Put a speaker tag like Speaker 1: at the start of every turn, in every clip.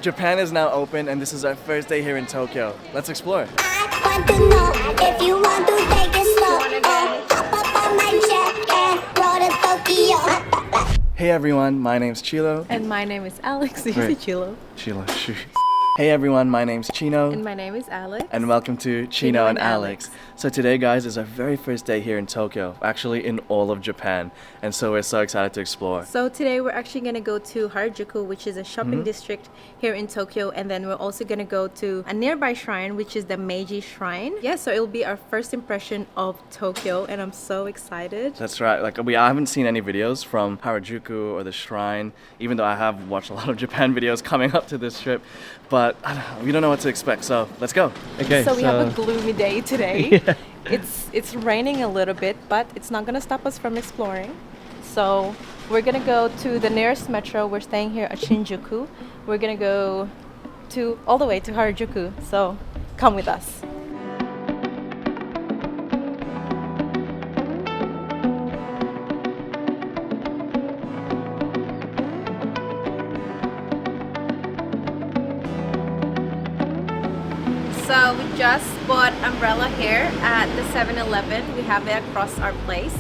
Speaker 1: Japan is now open and this is our first day here in Tokyo. Let's explore.
Speaker 2: I want to know if you want to take it slow. Hop up on my jet and roll to Tokyo.
Speaker 1: Hey everyone, my name's Chilo.
Speaker 3: And my name is Alex.
Speaker 1: Great.
Speaker 3: Chilo.
Speaker 1: Chilo, shoot. Hey everyone, my name's Cheno.
Speaker 3: And my name is Alex.
Speaker 1: And welcome to Cheno and Alex. So today, guys, is our very first day here in Tokyo, actually in all of Japan. And so we're so excited to explore.
Speaker 3: So today we're actually going to go to Harajuku, which is a shopping district here in Tokyo. And then we're also going to go to a nearby shrine, which is the Meiji shrine. Yeah, so it'll be our first impression of Tokyo. And I'm so excited.
Speaker 1: That's right. Like I haven't seen any videos from Harajuku or the shrine, even though I have watched a lot of Japan videos coming up to this trip. But I don't know, we don't know what to expect, so let's go. Okay.
Speaker 3: So we have a gloomy day today.
Speaker 1: Yeah.
Speaker 3: It's raining a little bit, but it's not gonna stop us from exploring. So we're gonna go to the nearest metro. We're staying here at Shinjuku. We're gonna go all the way to Harajuku. So come with us. So we just bought umbrella here at the 7-Eleven. We have it across our place.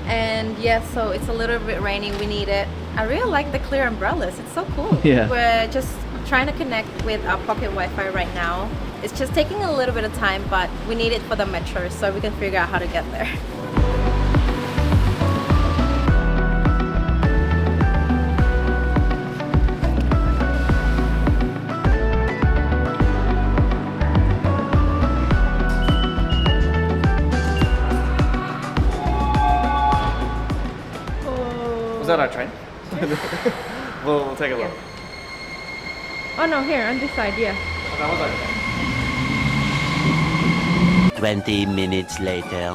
Speaker 3: And yeah, so it's a little bit rainy. We need it. I really like the clear umbrellas. It's so cool.
Speaker 1: Yeah.
Speaker 3: We're just trying to connect with our pocket Wi-Fi right now. It's just taking a little bit of time, but we need it for the metro so we can figure out how to get there.
Speaker 1: Is that our train? we'll take a look.
Speaker 3: Oh no, here on this side, yeah.
Speaker 1: That was our train.
Speaker 4: 20 minutes later.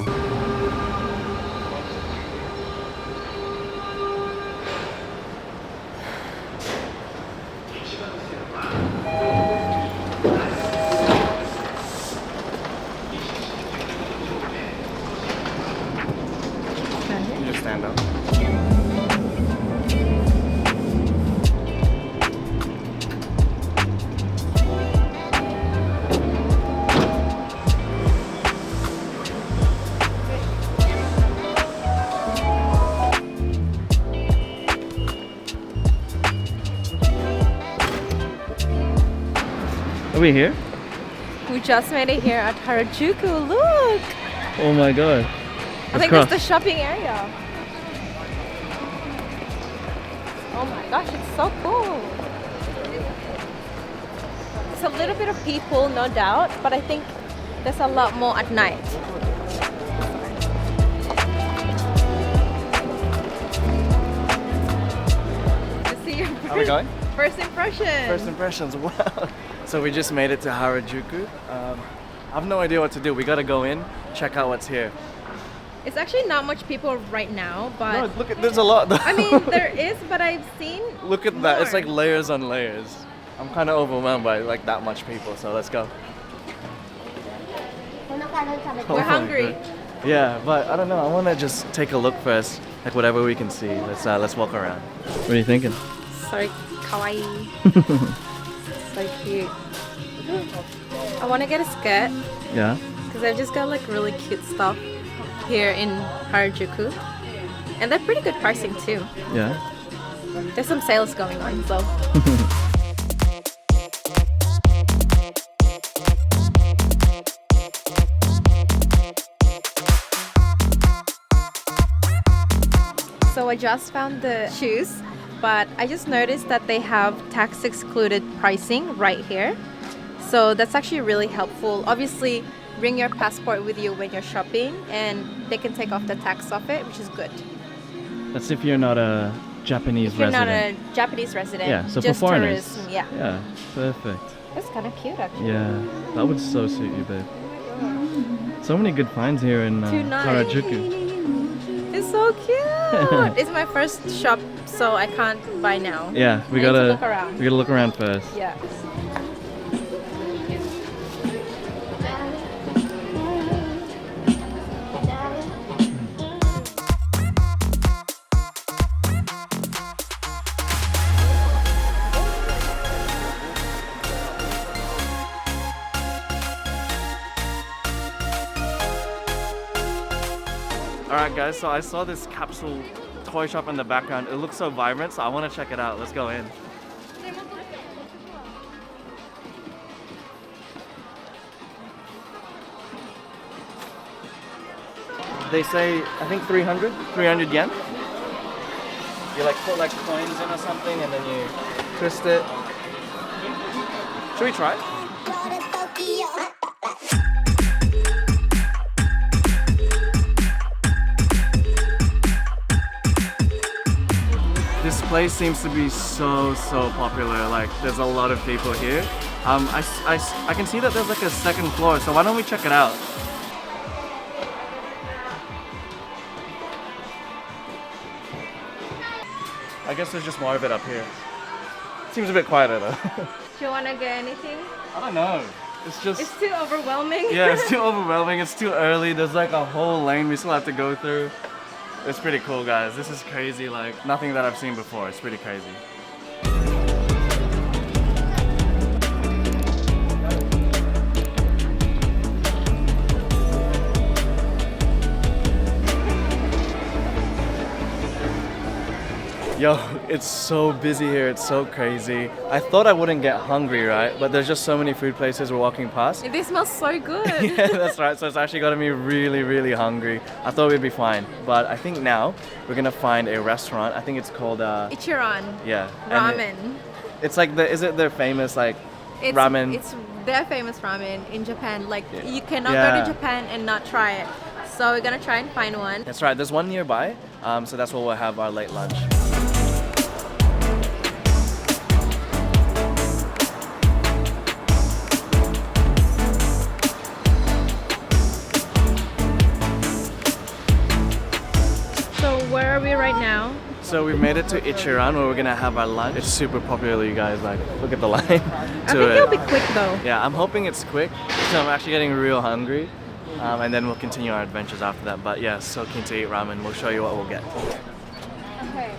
Speaker 1: You just stand up. Are we here?
Speaker 3: We just made it here at Harajuku. Look!
Speaker 1: Oh my god.
Speaker 3: I think that's the shopping area. Oh my gosh, it's so cool. It's a little bit of people, no doubt, but I think there's a lot more at night. You see your
Speaker 1: Are we going?
Speaker 3: first impression.
Speaker 1: First impressions, wow. So we just made it to Harajuku. I have no idea what to do. We gotta go in, check out what's here.
Speaker 3: It's actually not much people right now, but
Speaker 1: No, look at, there's a lot though.
Speaker 3: I mean, there is, but I've seen
Speaker 1: Look at that, it's
Speaker 3: more.
Speaker 1: like layers on layers. I'm kind of overwhelmed by like that much people, so let's go.
Speaker 3: We're hungry.
Speaker 1: Yeah, but I don't know, I want to just take a look first, like whatever we can see. Let's walk around. What are you thinking?
Speaker 3: So kawaii. So cute. I want to get a skirt
Speaker 1: Yeah?
Speaker 3: because I've just got like really cute stuff here in Harajuku, and they're pretty good pricing too.
Speaker 1: Yeah?
Speaker 3: There's some sales going on, so. So I just found the shoes, but I just noticed that they have tax excluded pricing right here. So that's actually really helpful. Obviously, bring your passport with you when you're shopping and they can take off the tax off it, which is good.
Speaker 1: That's if you're not a Japanese
Speaker 3: If you're
Speaker 1: resident.
Speaker 3: not a Japanese resident,
Speaker 1: Yeah, so
Speaker 3: just
Speaker 1: for foreigners.
Speaker 3: tourism, yeah.
Speaker 1: Yeah, perfect.
Speaker 3: That's kind of cute actually.
Speaker 1: Yeah, that would so suit you, babe. So many good finds here in Harajuku.
Speaker 3: It's so cute. It's my first shop, so I can't buy now.
Speaker 1: Yeah, we
Speaker 3: I need to
Speaker 1: gotta
Speaker 3: look around.
Speaker 1: we gotta look around first.
Speaker 3: Yeah.
Speaker 1: Alright guys, so I saw this capsule toy shop in the background. It looks so vibrant, so I want to check it out. Let's go in. They say, I think 300 yen. You like put like coins in or something and then you twist it. Should we try? This place seems to be so popular. Like there's a lot of people here. I can see that there's like a second floor, so why don't we check it out? I guess there's just more of it up here. Seems a bit quieter though.
Speaker 3: Do you want to get anything?
Speaker 1: I don't know. It's just...
Speaker 3: It's too overwhelming.
Speaker 1: Yeah, it's too overwhelming. It's too early. There's like a whole lane we still have to go through. It's pretty cool, guys. This is crazy. Like nothing that I've seen before. It's pretty crazy. Yo, it's so busy here, it's so crazy. I thought I wouldn't get hungry, right? But there's just so many food places we're walking past.
Speaker 3: They smell so good.
Speaker 1: Yeah, that's right. So it's actually gotten me really hungry. I thought we'd be fine. But I think now we're gonna find a restaurant. I think it's called
Speaker 3: Ichiran.
Speaker 1: Yeah.
Speaker 3: Ramen.
Speaker 1: It's like is it their famous like ramen?
Speaker 3: It's their famous ramen in Japan. Like you cannot
Speaker 1: Yeah.
Speaker 3: go to Japan and not try it. So we're gonna try and find one.
Speaker 1: That's right. There's one nearby. So that's where we'll have our late lunch.
Speaker 3: Where are we right now?
Speaker 1: So we've made it to Ichiran where we're gonna have our lunch. It's super popular, you guys. Like, look at the line.
Speaker 3: I think it'll be quick though.
Speaker 1: Yeah, I'm hoping it's quick. So I'm actually getting real hungry, and then we'll continue our adventures after that. But yeah, so keen to eat ramen. We'll show you what we'll get.
Speaker 3: Okay.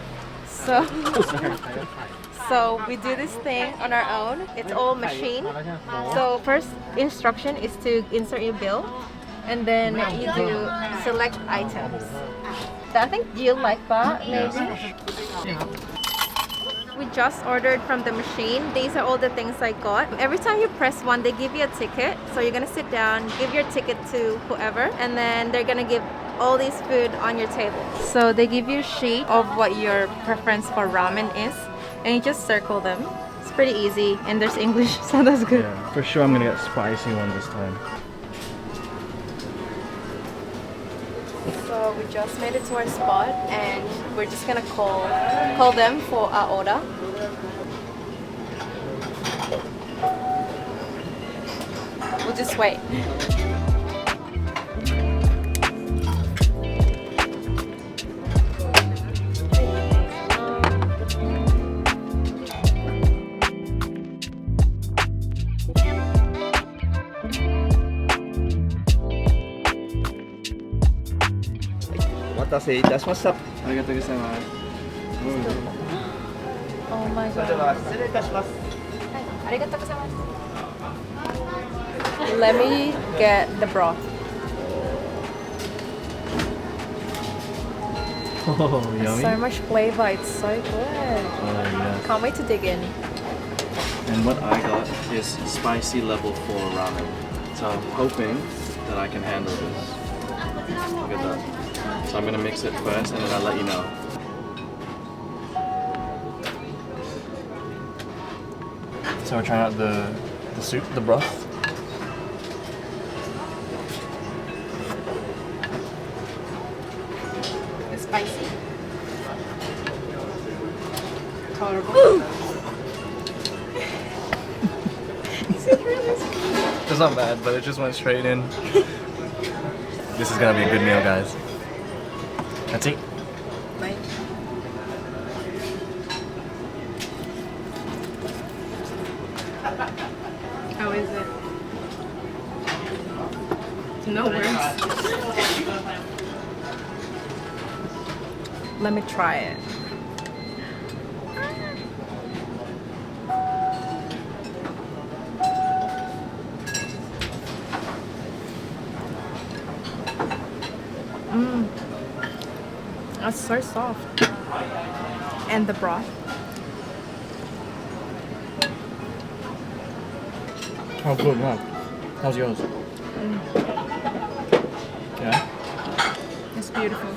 Speaker 3: So we do this thing on our own. It's all machine. So first instruction is to insert your bill, and then you do select items. I think you like that, maybe. We just ordered from the machine. These are all the things I got. Every time you press one, they give you a ticket. So you're gonna sit down, give your ticket to whoever, and then they're gonna give all these food on your table. So they give you a sheet of what your preference for ramen is, and you just circle them. It's pretty easy, and there's English, so that's good.
Speaker 1: Yeah, for sure I'm gonna get spicy one this time.
Speaker 3: So we just made it to our spot, and we're just gonna call them for our order. We'll just wait. Oh my god. Let me get the broth.
Speaker 1: Oh, yummy.
Speaker 3: So much flavor, it's so good.
Speaker 1: Oh, yeah.
Speaker 3: Can't wait to dig in.
Speaker 1: And what I got is spicy level 4 ramen. So I'm hoping that I can handle this. Look at that. So I'm gonna mix it first and then I'll let you know. So we're trying out the soup, the broth.
Speaker 3: It's spicy. Tolerable.
Speaker 1: It's not bad, but it just went straight in. This is gonna be a good meal, guys. Let's eat.
Speaker 3: Bye. How is it? No words. Let me try it. It's so soft. And the broth.
Speaker 1: Oh, good. Wow. How's yours? Yeah.
Speaker 3: It's beautiful.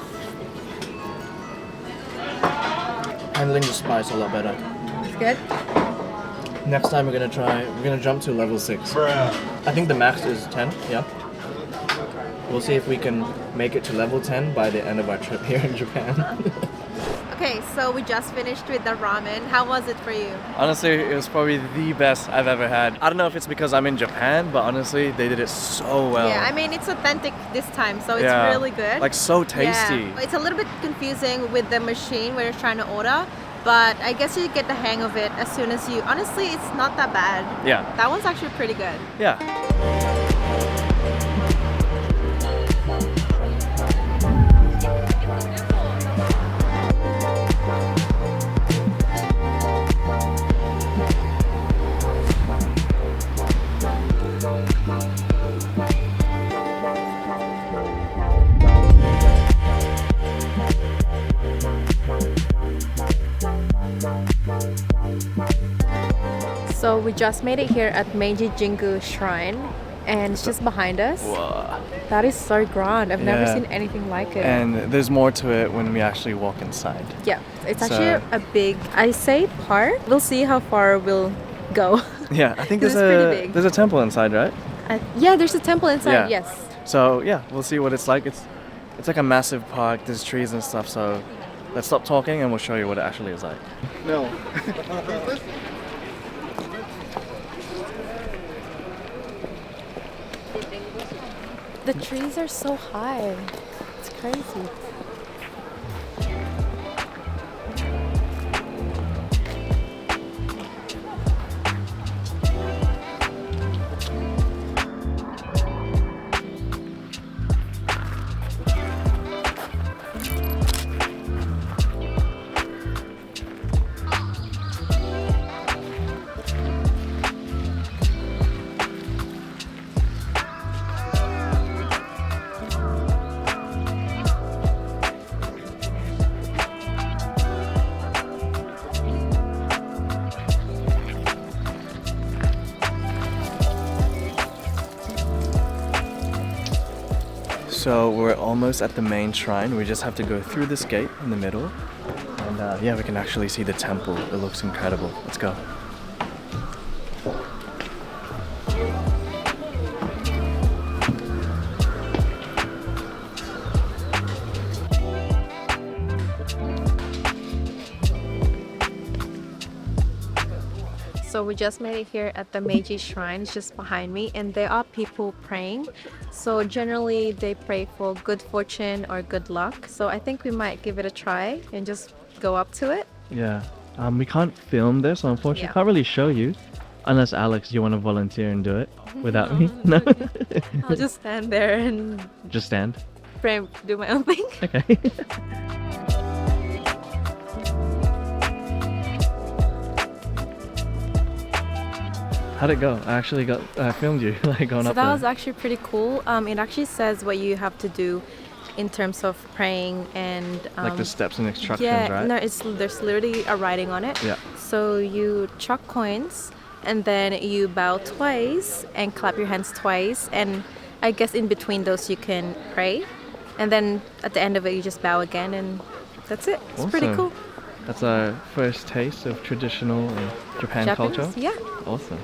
Speaker 1: Handling the spice a lot better.
Speaker 3: It's good.
Speaker 1: Next time we're gonna jump to level 6. I think the max is 10, yeah. We'll see if we can make it to level 10 by the end of our trip here in Japan.
Speaker 3: Okay, so we just finished with the ramen. How was it for you?
Speaker 1: Honestly, it was probably the best I've ever had. I don't know if it's because I'm in Japan, but honestly, they did it so well.
Speaker 3: Yeah, I mean, it's authentic this time, so it's
Speaker 1: Yeah.
Speaker 3: really good.
Speaker 1: Like so tasty.
Speaker 3: Yeah. It's a little bit confusing with the machine when you're trying to order, but I guess you get the hang of it as soon as you... Honestly, it's not that bad.
Speaker 1: Yeah.
Speaker 3: That one's actually pretty good.
Speaker 1: Yeah.
Speaker 3: So we just made it here at Meiji Shrine, and it's just behind us.
Speaker 1: Whoa.
Speaker 3: That is so grand. I've never
Speaker 1: Yeah.
Speaker 3: seen anything like it.
Speaker 1: And there's more to it when we actually walk inside.
Speaker 3: Yeah, it's
Speaker 1: So-
Speaker 3: actually a big, I say part. We'll see how far we'll go.
Speaker 1: Yeah, I think
Speaker 3: This
Speaker 1: there's
Speaker 3: is pretty big.
Speaker 1: there's a temple inside, right?
Speaker 3: Yeah, there's a temple inside,
Speaker 1: Yeah.
Speaker 3: yes.
Speaker 1: So yeah, we'll see what it's like. It's like a massive park. There's trees and stuff. So let's stop talking and we'll show you what it actually is like. No.
Speaker 3: The trees are so high. It's crazy.
Speaker 1: So we're almost at the main shrine. We just have to go through this gate in the middle. And yeah, we can actually see the temple. It looks incredible. Let's go.
Speaker 3: So we just made it here at the Meiji Shrine, it's just behind me, and there are people praying. So generally they pray for good fortune or good luck. So I think we might give it a try and just go up to it.
Speaker 1: Yeah. We can't film this, so unfortunately,
Speaker 3: Yeah.
Speaker 1: can't really show you. Unless Alex, you want to volunteer and do it without me? No.
Speaker 3: I'll just stand there and
Speaker 1: Just stand.
Speaker 3: pray, do my own thing.
Speaker 1: Okay. How'd it go? I actually filmed you like going
Speaker 3: So
Speaker 1: up
Speaker 3: that
Speaker 1: there.
Speaker 3: was actually pretty cool. It actually says what you have to do in terms of praying and
Speaker 1: like the steps and instructions,
Speaker 3: yeah,
Speaker 1: right?
Speaker 3: no, there's literally a writing on it.
Speaker 1: Yeah.
Speaker 3: So you chuck coins and then you bow twice and clap your hands twice, and I guess in between those you can pray, and then at the end of it you just bow again, and that's it. It's pretty
Speaker 1: Awesome.
Speaker 3: cool.
Speaker 1: That's our first taste of traditional Japan
Speaker 3: Japanese?
Speaker 1: culture.
Speaker 3: Yeah.
Speaker 1: Awesome.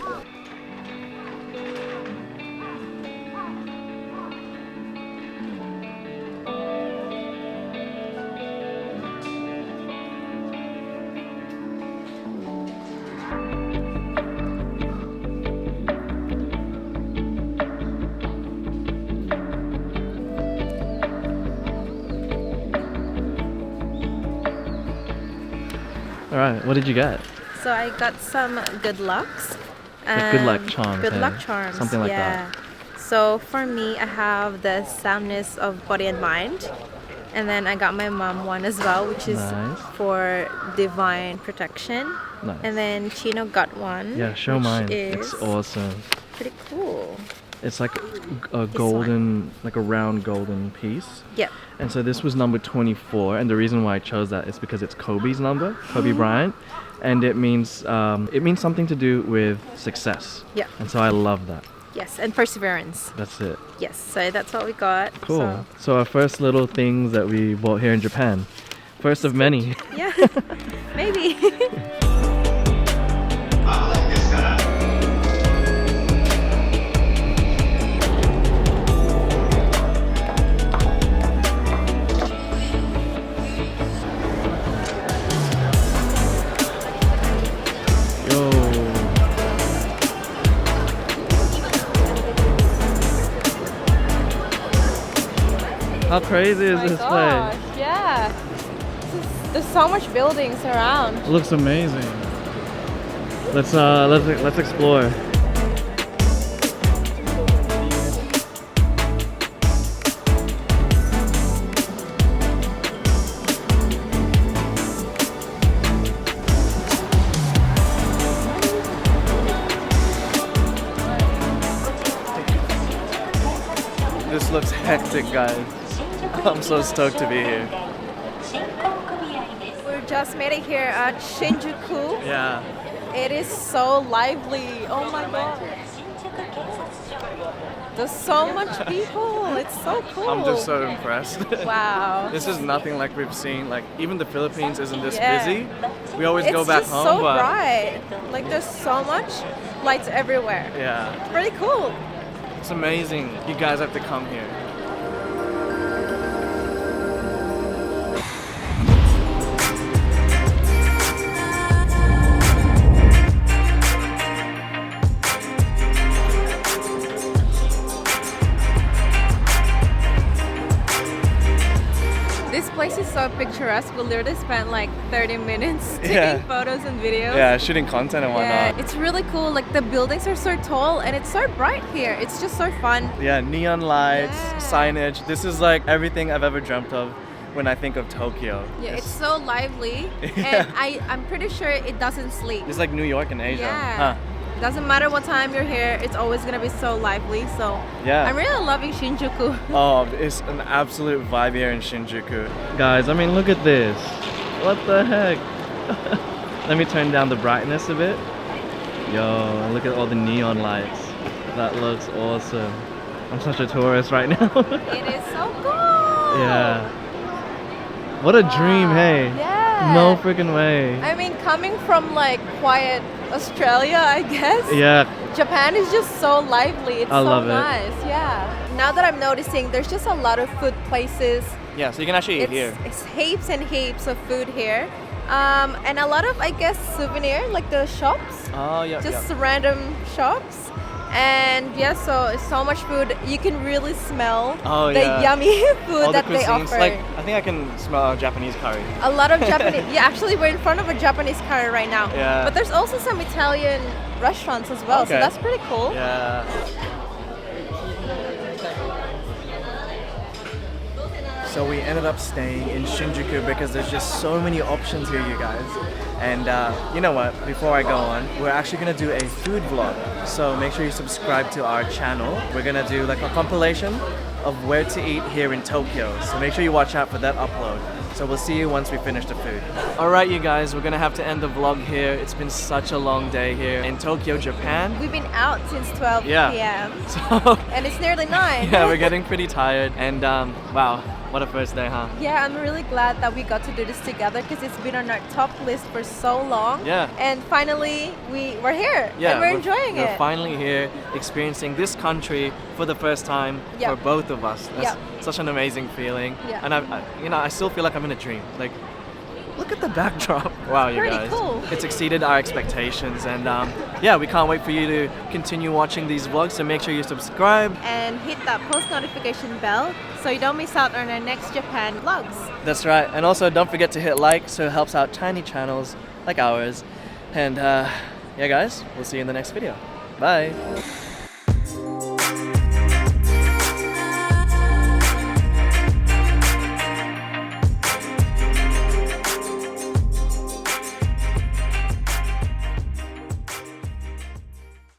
Speaker 1: All right, what did you get?
Speaker 3: So I got some good lucks.
Speaker 1: Like good luck charms,
Speaker 3: Good
Speaker 1: eh?
Speaker 3: luck charms.
Speaker 1: Something like
Speaker 3: yeah.
Speaker 1: that.
Speaker 3: So for me, I have the soundness of body and mind. And then I got my mom one as well, which is
Speaker 1: Nice.
Speaker 3: for divine protection.
Speaker 1: Nice.
Speaker 3: And then Cheno got one.
Speaker 1: Yeah, show
Speaker 3: which
Speaker 1: mine.
Speaker 3: Is
Speaker 1: It's awesome.
Speaker 3: pretty cool.
Speaker 1: It's like a golden, like a round golden piece.
Speaker 3: Yep.
Speaker 1: And so this was number 24, and the reason why I chose that is because it's Kobe's number, Kobe Bryant, and it means something to do with success.
Speaker 3: Yeah.
Speaker 1: And so I love that.
Speaker 3: Yes, and perseverance.
Speaker 1: That's it.
Speaker 3: Yes, so that's what we got.
Speaker 1: Cool. So our first little things that we bought here in Japan. First of many.
Speaker 3: Yeah, maybe.
Speaker 1: How crazy is this place?
Speaker 3: Yeah. There's so much buildings around.
Speaker 1: It looks amazing. Let's explore. This looks hectic, guys. I'm so stoked to be here.
Speaker 3: We just made it here at Shinjuku.
Speaker 1: Yeah.
Speaker 3: It is so lively. Oh my god. There's so much people. It's so cool.
Speaker 1: I'm just so impressed.
Speaker 3: Wow.
Speaker 1: This is nothing like we've seen. Like even the Philippines isn't this
Speaker 3: Yeah.
Speaker 1: busy. We always go
Speaker 3: It's
Speaker 1: back
Speaker 3: just
Speaker 1: home,
Speaker 3: so
Speaker 1: but
Speaker 3: bright. Like there's so much lights everywhere.
Speaker 1: yeah,
Speaker 3: It's pretty cool.
Speaker 1: it's amazing. You guys have to come here.
Speaker 3: This place is so picturesque. We literally spent like 30 minutes taking
Speaker 1: Yeah.
Speaker 3: photos and videos.
Speaker 1: Yeah, shooting content and
Speaker 3: Yeah,
Speaker 1: whatnot.
Speaker 3: it's really cool. Like the buildings are so tall and it's so bright here. It's just so fun.
Speaker 1: Yeah, neon lights,
Speaker 3: Yeah.
Speaker 1: signage. This is like everything I've ever dreamt of when I think of Tokyo.
Speaker 3: Yeah, it's so lively.
Speaker 1: Yeah.
Speaker 3: And I'm pretty sure it doesn't sleep.
Speaker 1: It's like New York and Asia.
Speaker 3: Yeah.
Speaker 1: Huh.
Speaker 3: Doesn't matter what time you're here, it's always gonna be so lively. So
Speaker 1: Yeah.
Speaker 3: I'm really loving Shinjuku.
Speaker 1: Oh, it's an absolute vibe here in Shinjuku. Guys, I mean, look at this. What the heck? Let me turn down the brightness a bit. Yo, look at all the neon lights. That looks awesome. I'm such a tourist right now.
Speaker 3: It is so cool.
Speaker 1: Yeah. What a dream, hey?
Speaker 3: Yeah.
Speaker 1: No freaking way.
Speaker 3: I mean, coming from like quiet Australia, I guess.
Speaker 1: Yeah.
Speaker 3: Japan is just so lively. It's
Speaker 1: I
Speaker 3: so
Speaker 1: love it.
Speaker 3: nice. Yeah. Now that I'm noticing, there's just a lot of food places.
Speaker 1: Yeah, so you can actually eat here.
Speaker 3: It's heaps and heaps of food here. And a lot of, I guess, souvenir, like the shops.
Speaker 1: Oh, yeah.
Speaker 3: Just random shops. And yeah, so it's so much food. You can really smell
Speaker 1: Oh,
Speaker 3: the
Speaker 1: yeah.
Speaker 3: yummy food
Speaker 1: All
Speaker 3: that
Speaker 1: the
Speaker 3: they
Speaker 1: cuisines.
Speaker 3: offer.
Speaker 1: Like, I think I can smell Japanese curry.
Speaker 3: A lot of Japanese. Yeah, actually, we're in front of a Japanese curry right now.
Speaker 1: Yeah.
Speaker 3: But there's also some Italian restaurants as well, so
Speaker 1: Okay.
Speaker 3: that's pretty cool.
Speaker 1: Yeah. So we ended up staying in Shinjuku because there's just so many options here, you guys. And you know what? Before I go on, we're actually gonna do a food vlog. So make sure you subscribe to our channel. We're gonna do like a compilation of where to eat here in Tokyo. So make sure you watch out for that upload. So we'll see you once we finish the food. All right, you guys, we're gonna have to end the vlog here. It's been such a long day here in Tokyo, Japan.
Speaker 3: We've been out since 12
Speaker 1: Yeah.
Speaker 3: p.m.
Speaker 1: So
Speaker 3: and it's nearly 9.
Speaker 1: yeah, we're getting pretty tired. And wow, what a first day, huh?
Speaker 3: Yeah, I'm really glad that we got to do this together because it's been on our top list for so long.
Speaker 1: Yeah.
Speaker 3: And finally, we're here.
Speaker 1: Yeah,
Speaker 3: and we're enjoying
Speaker 1: we're
Speaker 3: it.
Speaker 1: finally here, experiencing this country for the first time
Speaker 3: Yep.
Speaker 1: for both of us. That's
Speaker 3: Yep.
Speaker 1: such an amazing feeling.
Speaker 3: Yeah.
Speaker 1: And I still feel like I'm in a dream. Like, look at the backdrop. Wow, you
Speaker 3: Pretty
Speaker 1: guys.
Speaker 3: cool.
Speaker 1: It's exceeded our expectations, and yeah, we can't wait for you to continue watching these vlogs. So make sure you subscribe.
Speaker 3: And hit that post notification bell so you don't miss out on our next Japan vlogs.
Speaker 1: That's right. And also, don't forget to hit like, so it helps out tiny channels like ours. And yeah, guys, we'll see you in the next video. Bye.